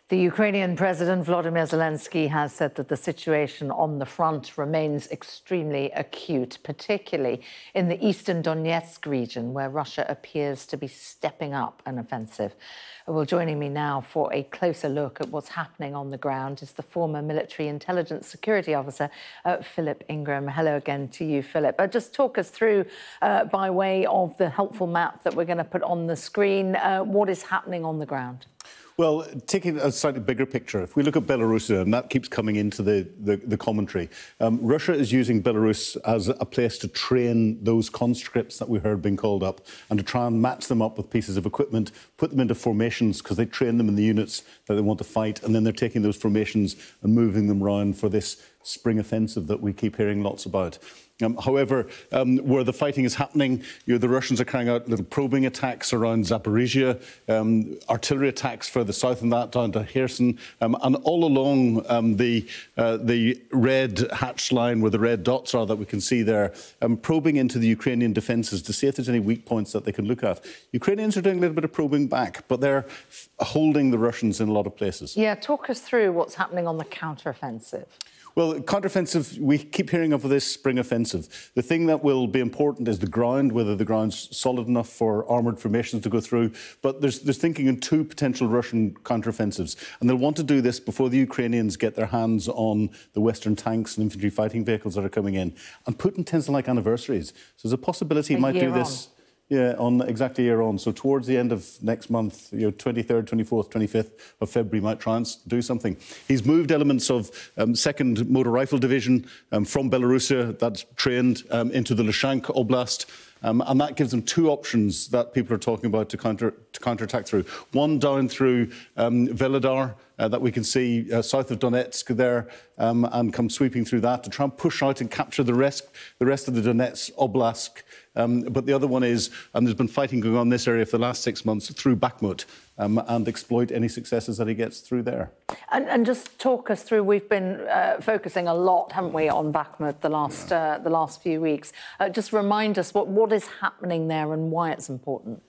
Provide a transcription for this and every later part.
The Ukrainian President Volodymyr Zelensky has said that the situation on the front remains extremely acute, particularly in the eastern Donetsk region, where Russia appears to be stepping up an offensive. Well, joining me now for a closer look at what's happening on the ground is the former military intelligence security officer, Philip Ingram. Hello again to you, Philip. Just talk us through, by way of the helpful map that we're going to put on the screen, what is happening on the ground. Well, taking a slightly bigger picture, if we look at Belarus, and that keeps coming into the commentary, Russia is using Belarus as a place to train those conscripts that we heard being called up and to try and match them up with pieces of equipment, put them into formations because they train them in the units that they want to fight, and then they're taking those formations and moving them around for this spring offensive that we keep hearing lots about. However, where the fighting is happening, the Russians are carrying out little probing attacks around Zaporizhia, artillery attacks further south than that, down to Kherson, and all along the red hatched line where the red dots are that we can see there, probing into the Ukrainian defences to see if there's any weak points that they can look at. Ukrainians are doing a little bit of probing back, but they're holding the Russians in a lot of places. Yeah, talk us through what's happening on the counteroffensive. Well, counteroffensive, we keep hearing of this spring offensive. The thing that will be important is the ground, whether the ground's solid enough for armoured formations to go through. But there's thinking in two potential Russian counteroffensives. And they'll want to do this before the Ukrainians get their hands on the Western tanks and infantry fighting vehicles that are coming in. And Putin tends to like anniversaries. So there's a possibility he might do this. Yeah, on exactly a year on. So towards the end of next month, 23rd, 24th, 25th of February, might try and do something. He's moved elements of 2nd Motor Rifle Division from Belarus, that's trained, into the Lyshansk Oblast. And that gives them two options that people are talking about to counterattack through. One down through Veledar, that we can see south of Donetsk there, and come sweeping through that to try and push out and capture the rest of the Donetsk Oblast. But the other one is, and there's been fighting going on in this area for the last 6 months, through Bakhmut, and exploit any successes that he gets through there. And just talk us through, we've been focusing a lot, haven't we, on Bakhmut the last few weeks. Just remind us what is happening there and why it's important.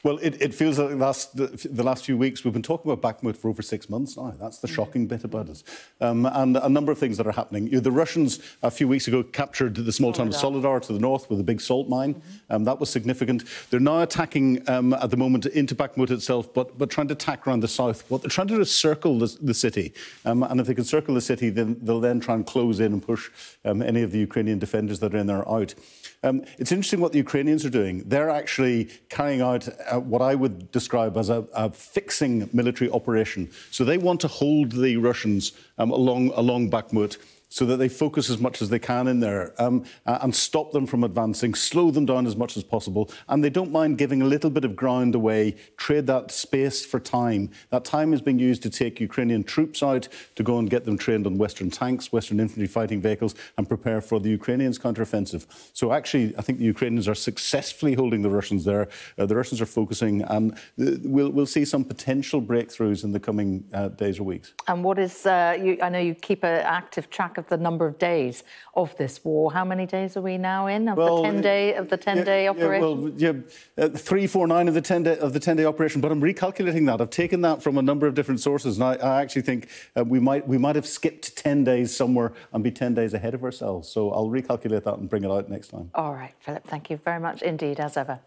Well, it feels like the last few weeks we've been talking about Bakhmut for over 6 months now. That's the shocking bit about it. And a number of things that are happening. The Russians, a few weeks ago, captured the small town of Soledar to the north with a big salt mine. That was significant. They're now attacking, at the moment, into Bakhmut itself, but trying to attack around the south. What they're trying to do is circle the city. And if they can circle the city, then they'll then try and close in and push any of the Ukrainian defenders that are in there out. It's interesting what the Ukrainians are doing. They're actually carrying out what I would describe as a fixing military operation. So they want to hold the Russians along Bakhmut so that they focus as much as they can in there and stop them from advancing, slow them down as much as possible. And they don't mind giving a little bit of ground away, trade that space for time. That time is being used to take Ukrainian troops out to go and get them trained on Western tanks, Western infantry fighting vehicles, and prepare for the Ukrainians' counteroffensive. So actually, I think the Ukrainians are successfully holding the Russians there. The Russians are focusing, and we'll see some potential breakthroughs in the coming days or weeks. And what is, I know you keep an active track of the number of days of this war. How many days are we now in of the 10-day operation? 349 of the 10-day operation. But I'm recalculating that. I've taken that from a number of different sources, and I actually think we might have skipped 10 days somewhere and be 10 days ahead of ourselves. So I'll recalculate that and bring it out next time. All right, Philip. Thank you very much indeed, as ever.